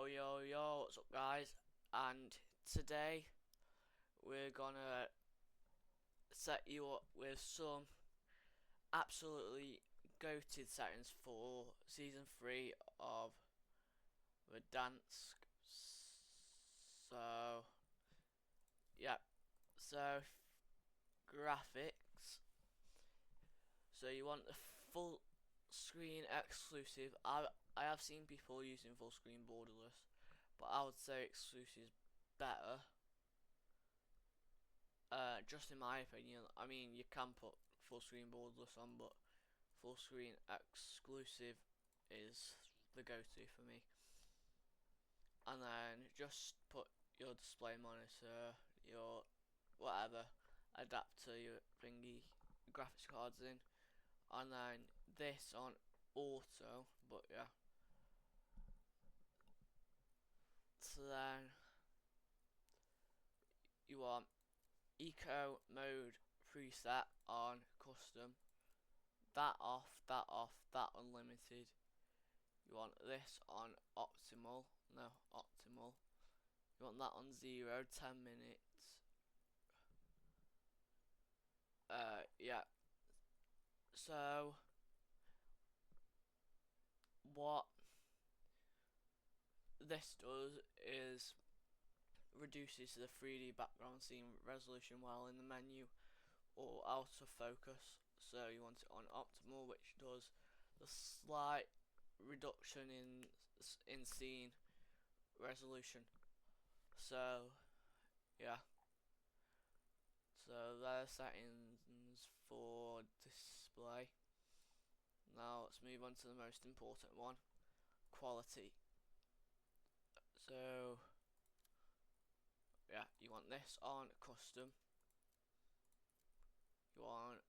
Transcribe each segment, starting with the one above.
Yo, what's up guys? And today we're gonna set you up with some absolutely goated settings for season 3 of Verdansk. Yeah, so graphics. So you want the full screen exclusive. I have seen people using full screen borderless, but I would say exclusive is better. Just in my opinion. I mean, you can put full screen borderless on, but full screen exclusive is the go-to for me. And then just put your display monitor, your whatever adapter, your thingy, graphics cards in, and then this on auto. But yeah, so then you want eco mode preset on custom, that off, that unlimited. You want this on optimal, no, optimal. You want that on 0, 10 minutes. Yeah. So, what this does is reduces the 3D background scene resolution while in the menu or out of focus. So you want it on optimal, which does the slight reduction in scene resolution. So yeah, so there's settings for display. Now let's move on to the most important one, quality. So yeah, you want this on custom. You want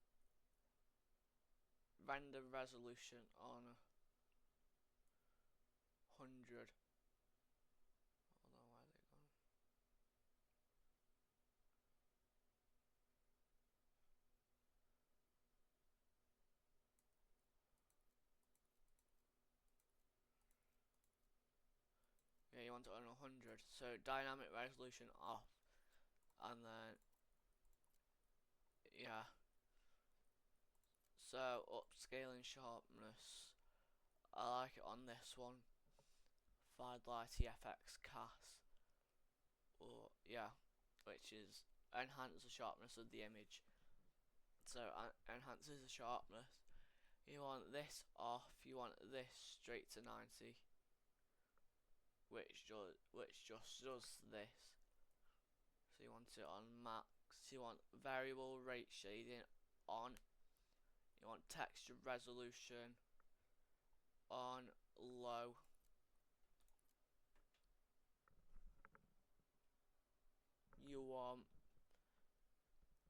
render resolution on 100. Hold on, why are they gone? Yeah, you want it on 100. So dynamic resolution off, and then yeah. So upscaling sharpness, I like it on this one. Fidelity FX CAS, or yeah, which is enhance the sharpness of the image. So enhances the sharpness. You want this off. You want this straight to 90, which just does this. So you want it on max. You want variable rate shading on. You want texture resolution on low. You want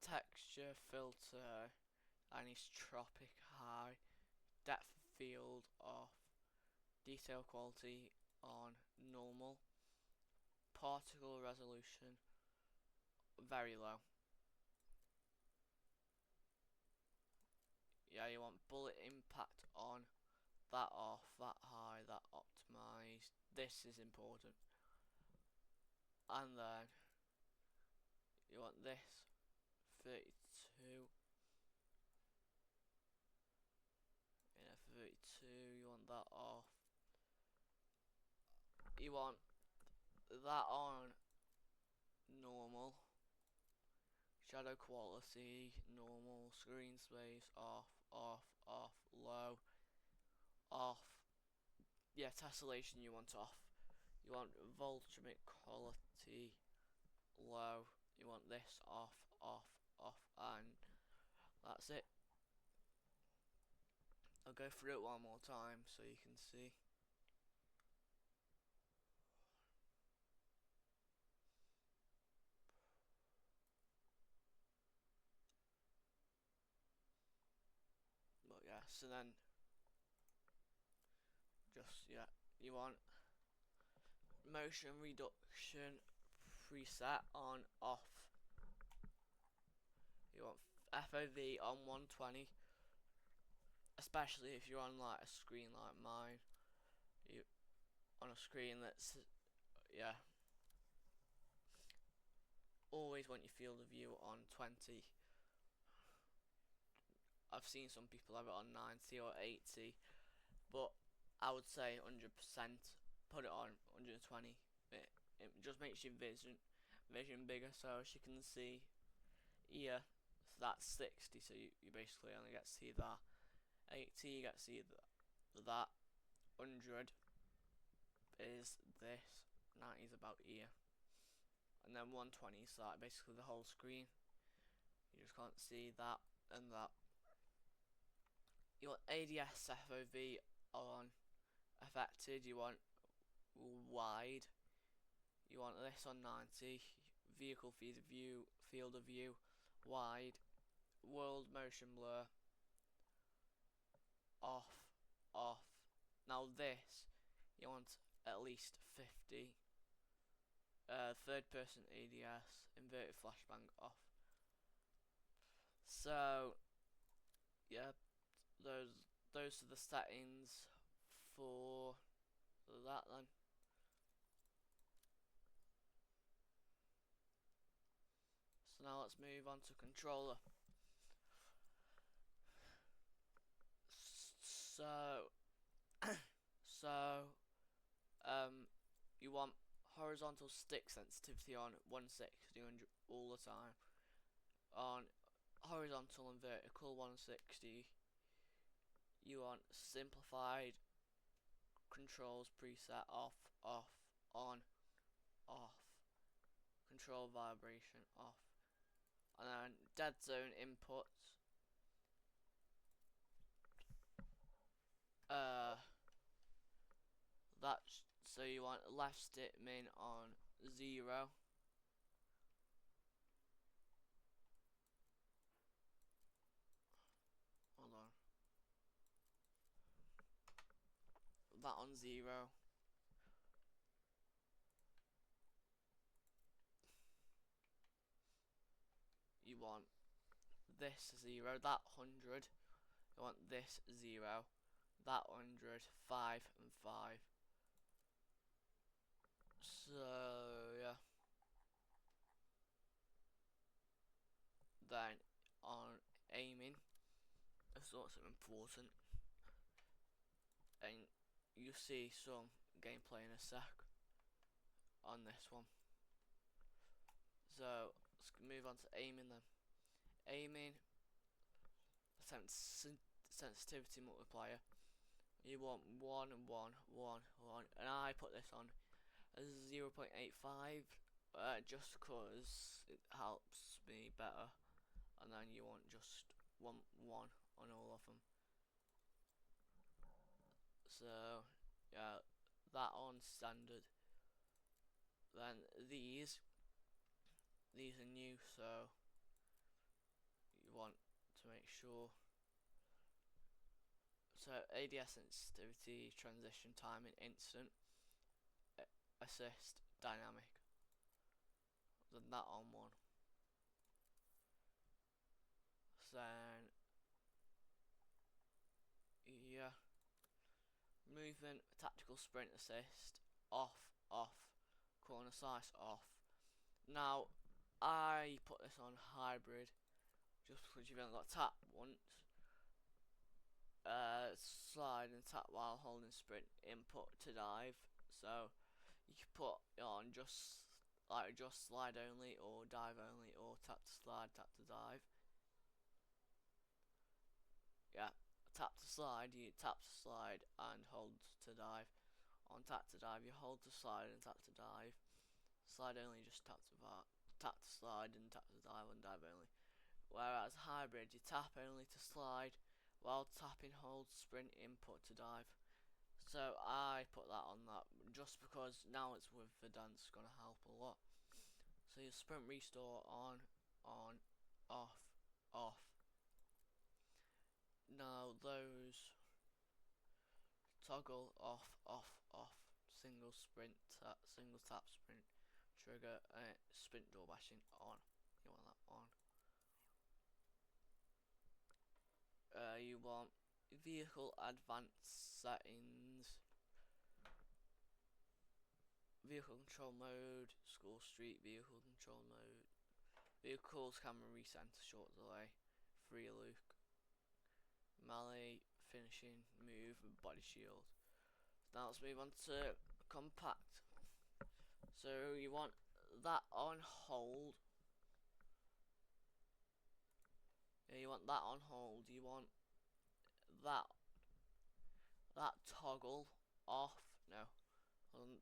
texture filter anisotropic high, depth of field off, detail quality on normal, particle resolution very low. Yeah, you want bullet impact on, that off, that high, that optimized. This is important. And then you want this 32. Yeah, 32, you want that off. You want that on normal. Shadow quality, normal. Screen space, off, low, off. Yeah, tessellation you want off. You want volumetric quality, low. You want this off, and that's it. I'll go through it one more time so you can see. But yeah, so then just yeah, you want motion reduction preset on off. You want FOV on 120, especially if you're on like a screen like mine. on a screen that's, yeah, always want your field of view on 20. I've seen some people have it on 90 or 80, but I would say 100%. Put it on 120. It just makes your vision bigger, so as you can see here, so that's 60, so you basically only get to see that. 80, you get to see that. 100 is this. 90 is about here. And then 120 is like basically the whole screen. You just can't see that and that. You want ADS FOV on affected. You want wide. You want this on 90. Vehicle field of view wide. World motion blur off. Now this you want at least 50. Third person ADS inverted flashbang off. So yeah, those are the settings for that then. So now let's move on to controller. So you want horizontal stick sensitivity on 160 all the time. On horizontal and vertical 160. You want simplified controls preset off, on, off. Control vibration off. And then dead zone inputs. That's so you want left stick min on 0. Hold on. That on 0. You want this 0, that 100. You want this 0, that 100, 5 and 5. So yeah. Then on aiming, that's also important, and you see some gameplay in a sec on this one. So let's move on to aiming then. Aiming sensitivity multiplier. You want 1 and 1, 1, 1, and I put this on as 0.85 just because it helps me better. And then you want just 1 on all of them. So yeah, that on standard. Then these are new, so you want to make sure. So ADS sensitivity, transition timing, instant, assist, dynamic. Then that on 1. Then yeah, movement, tactical sprint assist, off, corner slice off. Now I put this on hybrid just because you've only got tap once. Slide and tap while holding sprint input to dive. So you can put it on just slide only or dive only, or tap to slide, tap to dive. Yeah, tap to slide, you tap to slide and hold to dive. On tap to dive, you hold to slide and tap to dive. Slide only, just tap to slide and tap to dive, and dive only. Whereas hybrid, you tap only to slide while tapping hold sprint input to dive. So I put that on that just because now it's with VERDANSK, gonna help a lot. So your sprint restore on, off. Now those toggle off, single single tap sprint trigger, sprint door bashing on. You want that on. You want vehicle advanced settings. vehicle control mode, school street vehicle control mode, vehicles camera recenter short delay, free look, melee, finishing, move and body shield. Now let's move on to compact. So you want that on hold. Yeah, you want that on hold. You want that toggle off. No,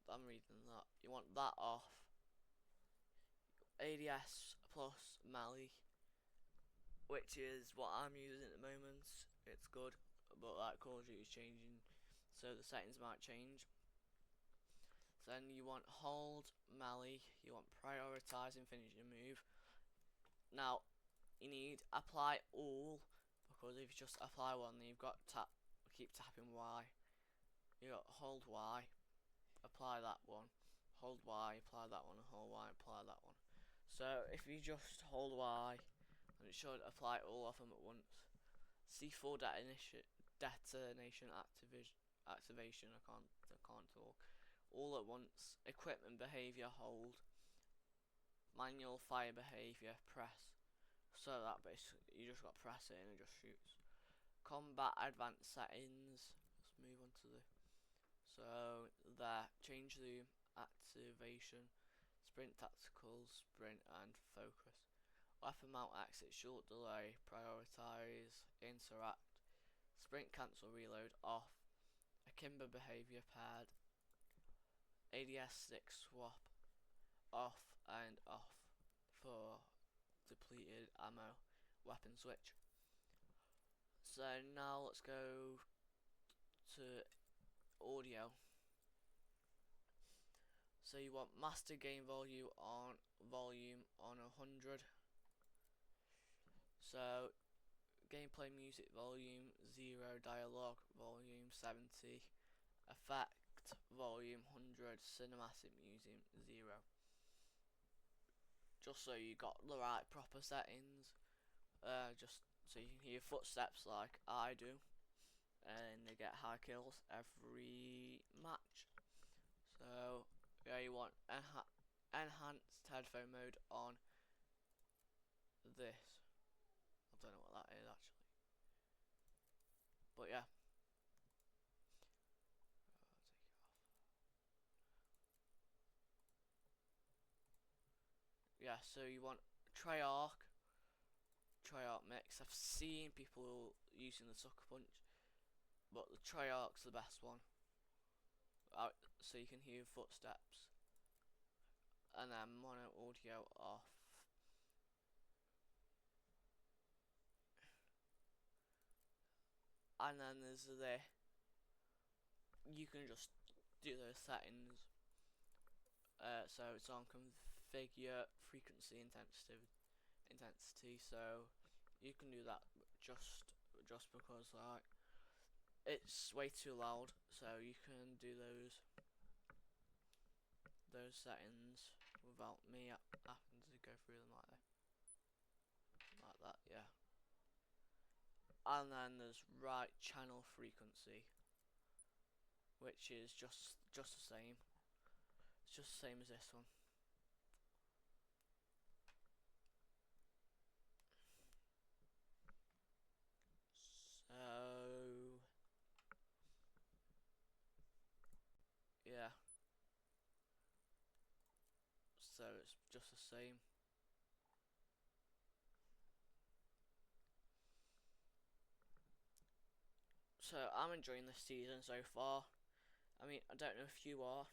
I'm reading that. You want that off. ADS plus melee, which is what I'm using at the moment. It's good, but like Call of Duty is changing, so the settings might change. So then you want hold melee. You want prioritizing finishing a move. Now you need apply all, because if you just apply one, then you've got keep tapping Y. You got hold Y, apply that one, hold Y, apply that one, and hold Y, apply that one. So if you just hold Y, then it should apply all of them at once. C4 detonation activation. I can't talk. All at once. Equipment behavior hold. Manual fire behavior press. So that basically you just got to press it and it just shoots. Combat advanced settings. Let's move on to the. So there, change the activation. Sprint tactical, sprint and focus. Weapon mount exit, short delay, prioritize, interact, sprint cancel reload off, akimbo behavior pad, ADS stick swap off and off for depleted ammo, weapon switch. So now let's go to audio. So you want master gain volume on 100. So gameplay music volume 0, dialogue volume 70, effect volume 100, cinematic music 0. Just so you got the right proper settings. Just so you can hear footsteps like I do, and they get high kills every match. So yeah, you want enhanced headphone mode on this. I don't know what that is actually, but yeah. Yeah, so you want Treyarch mix. I've seen people using the Sucker Punch, but the Treyarch's the best one. So you can hear footsteps. And then mono audio off. And then there's you can just do those settings. So it's on configure frequency intensity. So you can do that just because like it's way too loud. So you can do those settings without me having to go through them like that. Yeah. And then there's right channel frequency, which is just the same. It's just the same as this one. So yeah. So it's just the same. So I'm enjoying this season so far. I mean, I don't know if you are,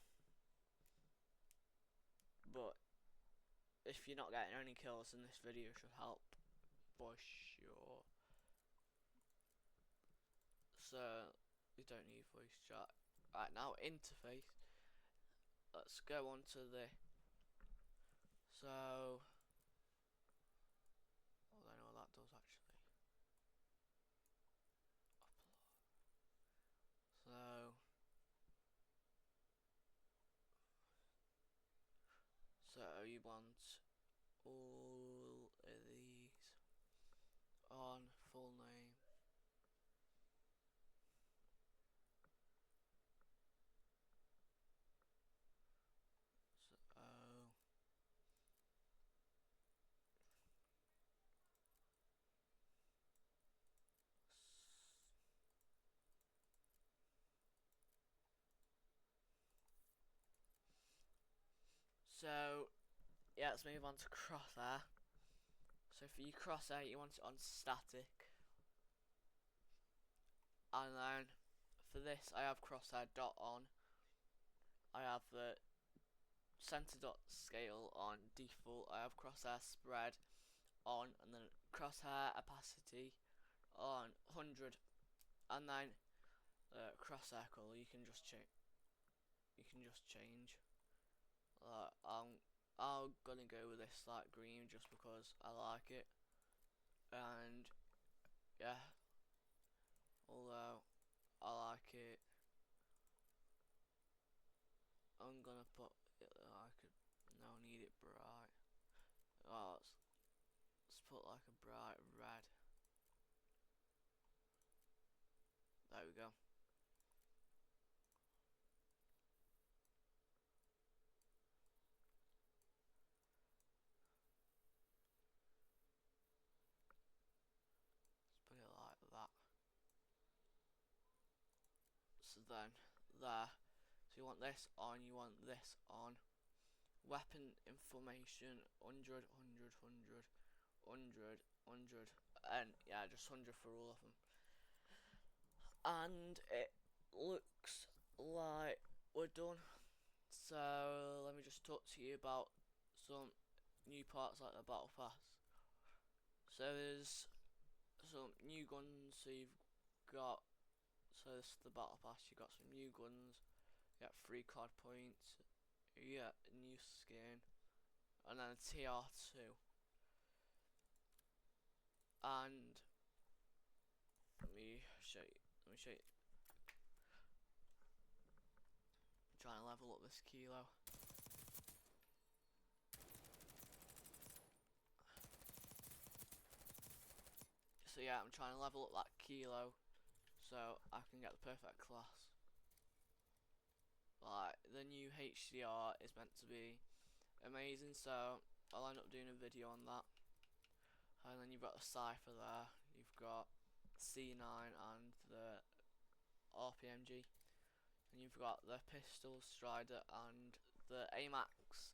but if you're not getting any kills, then this video should help for sure. So we don't need voice chat. Right, now interface. Let's go on to the. So I don't know what that does actually. So you want all of these on full name. So yeah, let's move on to crosshair. So for your crosshair, you want it on static, and then for this, I have crosshair dot on. I have the center dot scale on default. I have crosshair spread on, and then crosshair opacity on 100, and then crosshair color you can just change. I'm gonna go with this light green just because I like it, and yeah, although I like it, I'm gonna put it like no, need it bright. Oh, let's put like a bright red. There we go. Let's put it like that. So then there. So you want this on, you want this on. Weapon information 100, 100, 100, 100, 100, and yeah, just 100 for all of them. And it looks like we're done. So let me just talk to you about some new parts like the battle pass. So there's some new guns. So you've got, so this is the battle pass. You got some new guns. You get 3 card points. You get a new skin, and then a TR2. And let me show you. I'm trying to level up this kilo. So yeah, I'm trying to level up that kilo so I can get the perfect class. Like, the new HDR is meant to be amazing, so I'll end up doing a video on that. And then you've got the Cypher there, you've got C9 and the RPMG, and you've got the Pistol Strider and the AMAX.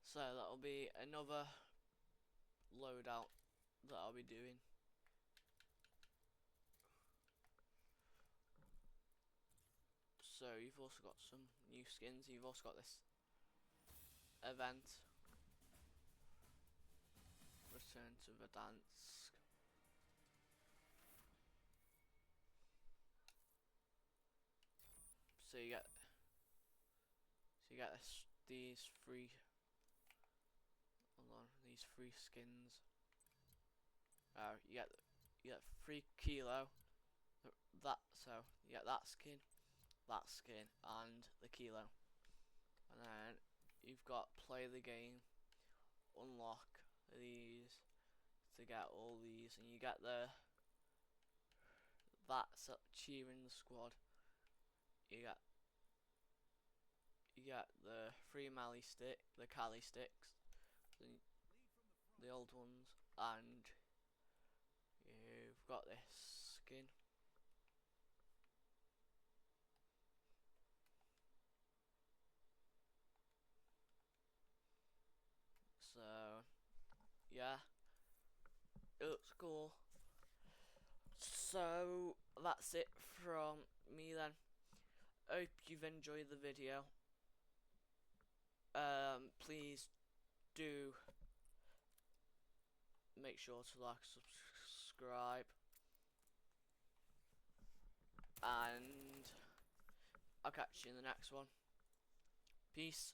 So that'll be another loadout that I'll be doing. So you've also got some new skins. You've also got this event, return to Verdansk. So you get these free, hold on, these free skins. You get 3 kilo. That, so you get that skin, and the kilo. And then you've got play the game, unlock these to get all these, and you get the that's cheering the squad. You get the 3 Mali stick, the Cali sticks, the old ones, and you've got this skin. So yeah, it looks cool. So that's it from me then. Hope you've enjoyed the video. Please do make sure to like, subscribe, and I'll catch you in the next one. Peace.